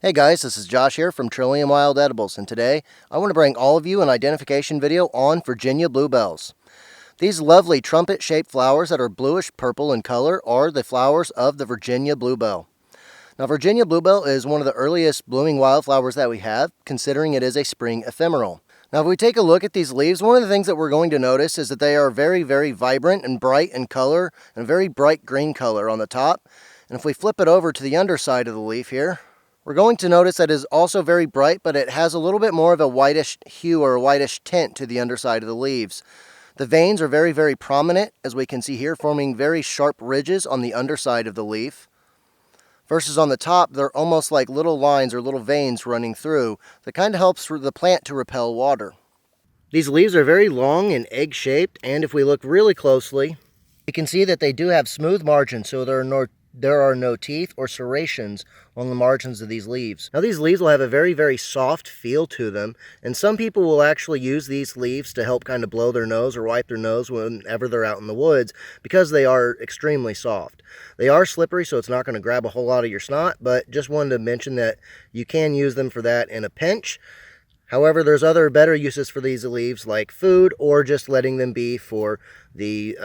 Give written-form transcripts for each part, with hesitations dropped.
Hey guys, this is Josh here from Trillium Wild Edibles, and today I want to bring all of you an identification video on Virginia Bluebells. These lovely trumpet-shaped flowers that are bluish purple in color are the flowers of the Virginia Bluebell. Now, Virginia Bluebell is one of the earliest blooming wildflowers that we have, considering it is a spring ephemeral. Now, if we take a look at these leaves, one of the things that we're going to notice is that they are very, very vibrant and bright in color, and very bright green color on the top. And if we flip it over to the underside of the leaf here, we're going to notice that it is also very bright, but it has a little bit more of a whitish hue or a whitish tint to the underside of the leaves. The veins are very, very prominent, as we can see here, forming very sharp ridges on the underside of the leaf. Versus on the top, they're almost like little lines or little veins running through that kind of helps the plant to repel water. These leaves are very long and egg-shaped, and if we look really closely, you can see that they do have smooth margins, so there are no teeth or serrations on the margins of these leaves. Now, these leaves will have a very, very soft feel to them, and some people will actually use these leaves to help kind of blow their nose or wipe their nose whenever they're out in the woods, because they are extremely soft. They are slippery, so it's not going to grab a whole lot of your snot, but just wanted to mention that you can use them for that in a pinch. However, there's other better uses for these leaves, like food or just letting them be for the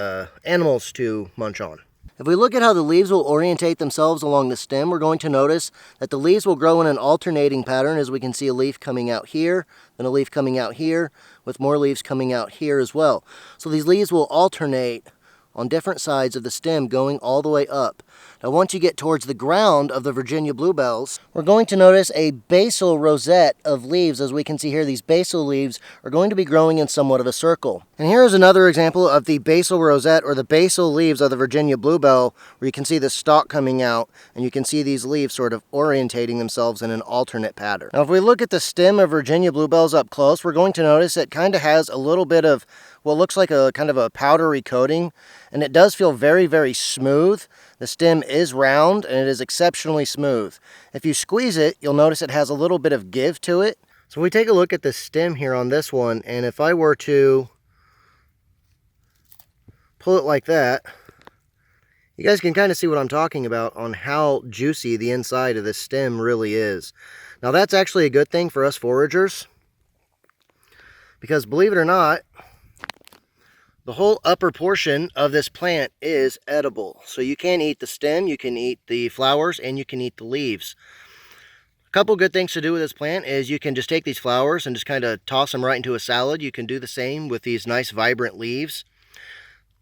animals to munch on. If we look at how the leaves will orientate themselves along the stem, we're going to notice that the leaves will grow in an alternating pattern, as we can see a leaf coming out here, then a leaf coming out here, with more leaves coming out here as well. So these leaves will alternate on different sides of the stem going all the way up. Now, once you get towards the ground of the Virginia Bluebells, we're going to notice a basal rosette of leaves. As we can see here, these basal leaves are going to be growing in somewhat of a circle. And here is another example of the basal rosette or the basal leaves of the Virginia Bluebell, where you can see the stalk coming out and you can see these leaves sort of orientating themselves in an alternate pattern. Now, if we look at the stem of Virginia Bluebells up close, we're going to notice it kind of has a little bit of what looks like a kind of a powdery coating, and it does feel very, very smooth. The stem is round and it is exceptionally smooth. If you squeeze it, you'll notice it has a little bit of give to it. So we take a look at the stem here on this one, and if I were to pull it like that, you guys can kind of see what I'm talking about on how juicy the inside of this stem really is. Now, that's actually a good thing for us foragers, because believe it or not, the whole upper portion of this plant is edible. So you can eat the stem, you can eat the flowers, and you can eat the leaves. A couple good things to do with this plant is you can just take these flowers and just kind of toss them right into a salad. You can do the same with these nice vibrant leaves.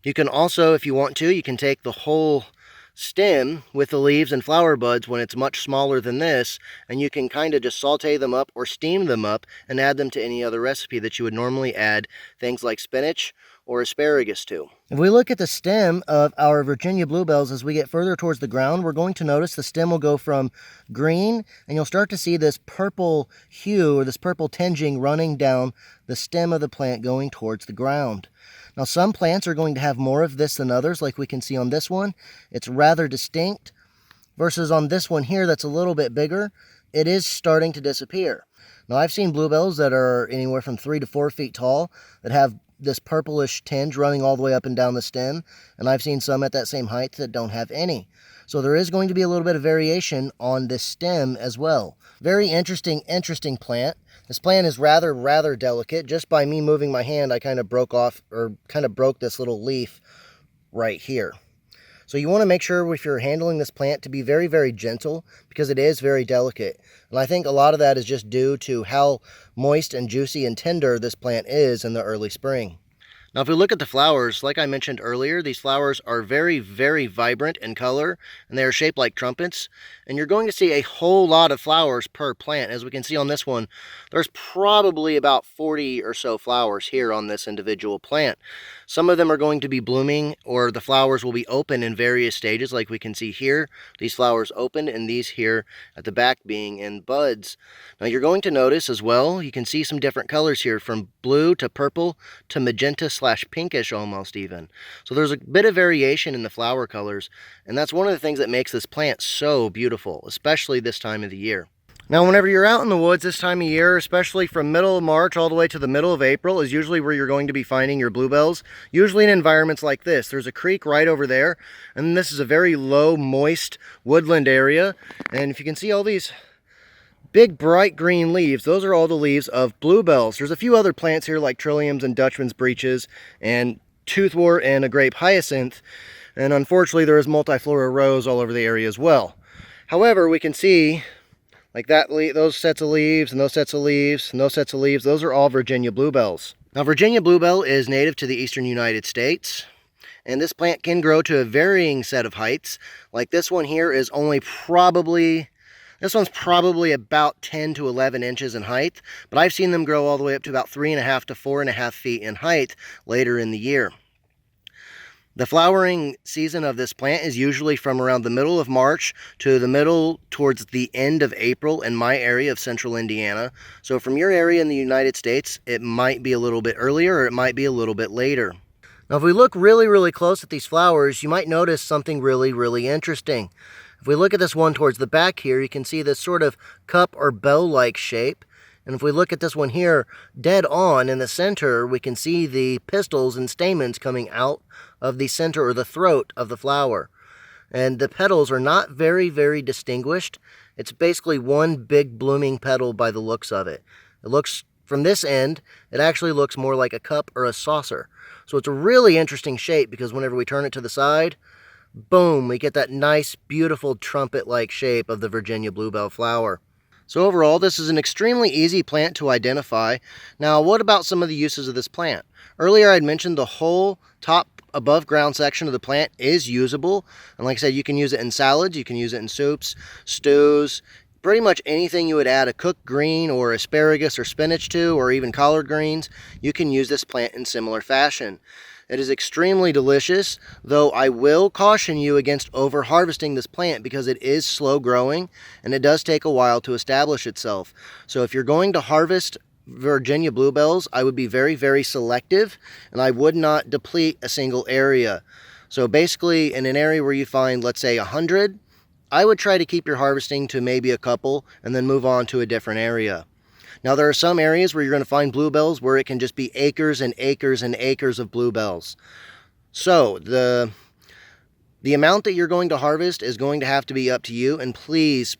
You can also, if you want to, you can take the whole stem with the leaves and flower buds when it's much smaller than this, and you can kind of just saute them up or steam them up and add them to any other recipe that you would normally add things like spinach or asparagus to. If we look at the stem of our Virginia Bluebells as we get further towards the ground, we're going to notice the stem will go from green, and you'll start to see this purple hue or this purple tinging running down the stem of the plant going towards the ground. Now, some plants are going to have more of this than others, like we can see on this one. It's rather distinct, versus on this one here that's a little bit bigger, it is starting to disappear. Now, I've seen bluebells that are anywhere from 3 to 4 feet tall that have this purplish tinge running all the way up and down the stem, and I've seen some at that same height that don't have any. So there is going to be a little bit of variation on this stem as well. Very interesting plant. This plant is rather delicate. Just by me moving my hand, I kind of broke this little leaf right here. So you want to make sure if you're handling this plant to be very, very gentle, because it is very delicate. And I think a lot of that is just due to how moist and juicy and tender this plant is in the early spring. Now, if we look at the flowers, like I mentioned earlier, these flowers are very, very vibrant in color, and they are shaped like trumpets. And you're going to see a whole lot of flowers per plant. As we can see on this one, there's probably about 40 or so flowers here on this individual plant. Some of them are going to be blooming, or the flowers will be open in various stages, like we can see here. These flowers open, and these here at the back being in buds. Now, you're going to notice as well, you can see some different colors here, from blue to purple to magenta / pinkish almost even. So there's a bit of variation in the flower colors, and that's one of the things that makes this plant so beautiful, especially this time of the year. Now, whenever you're out in the woods this time of year, especially from middle of March all the way to the middle of April, is usually where you're going to be finding your bluebells, usually in environments like this. There's a creek right over there, and this is a very low, moist woodland area. And if you can see all these big bright green leaves, those are all the leaves of bluebells. There's a few other plants here like trilliums and Dutchman's breeches and toothwort and a grape hyacinth. And unfortunately there is multiflora rose all over the area as well. However, we can see like those sets of leaves and those sets of leaves and those sets of leaves, those are all Virginia bluebells. Now Virginia bluebell is native to the eastern United States. And this plant can grow to a varying set of heights. Like this one here is this one's probably about 10 to 11 inches in height, but I've seen them grow all the way up to about 3.5 to 4.5 feet in height later in the year. The flowering season of this plant is usually from around the middle of March to the middle towards the end of April in my area of central Indiana. So from your area in the United States, it might be a little bit earlier or it might be a little bit later. Now if we look really close at these flowers, you might notice something really interesting. If we look at this one towards the back here, you can see this sort of cup or bell-like shape. And if we look at this one here, dead on in the center, we can see the pistils and stamens coming out of the center or the throat of the flower. And the petals are not very distinguished. It's basically one big blooming petal by the looks of it. It looks, from this end, it actually looks more like a cup or a saucer. So it's a really interesting shape because whenever we turn it to the side, boom, we get that nice, beautiful trumpet-like shape of the Virginia bluebell flower. So overall, this is an extremely easy plant to identify. Now, what about some of the uses of this plant? Earlier, I'd mentioned the whole top above ground section of the plant is usable. And like I said, you can use it in salads, you can use it in soups, stews, pretty much anything you would add a cooked green or asparagus or spinach to, or even collard greens, you can use this plant in similar fashion. It is extremely delicious, though I will caution you against over-harvesting this plant because it is slow growing and it does take a while to establish itself. So if you're going to harvest Virginia bluebells, I would be very selective and I would not deplete a single area. So basically in an area where you find, let's say 100, I would try to keep your harvesting to maybe a couple and then move on to a different area. Now there are some areas where you're going to find bluebells where it can just be acres and acres and acres of bluebells. So the amount that you're going to harvest is going to have to be up to you, and please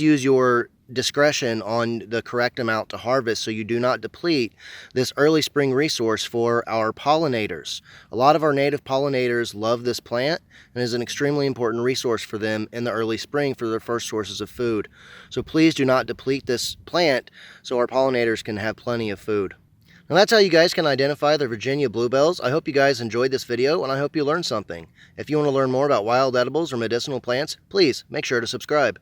use your discretion on the correct amount to harvest so you do not deplete this early spring resource for our pollinators. A lot of our native pollinators love this plant and is an extremely important resource for them in the early spring for their first sources of food. So please do not deplete this plant so our pollinators can have plenty of food. Now that's how you guys can identify the Virginia bluebells. I hope you guys enjoyed this video and I hope you learned something. If you want to learn more about wild edibles or medicinal plants, please make sure to subscribe.